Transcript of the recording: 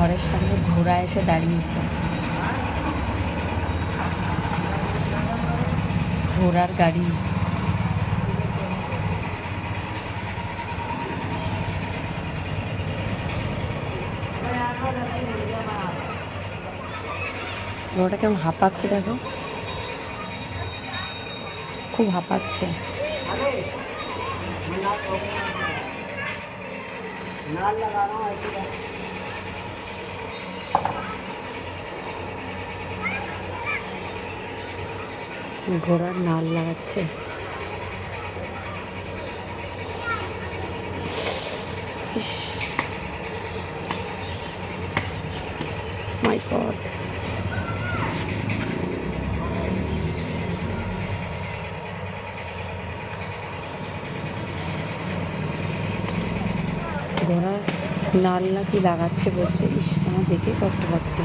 ঘরের সামনে ঘোড়া এসে দাঁড়িয়েছে। ঘোড়ার গাড়ি। ঘোড়াটা কেমন হাঁপাচ্ছে দেখো, খুব হাঁপাচ্ছে। ঘোড়ার নাল লাগাচ্ছে। মাই গড। ঘোড়ার নাল নাকি লাগাচ্ছে বলছে। ইস, আমার দেখে কষ্ট লাগছে।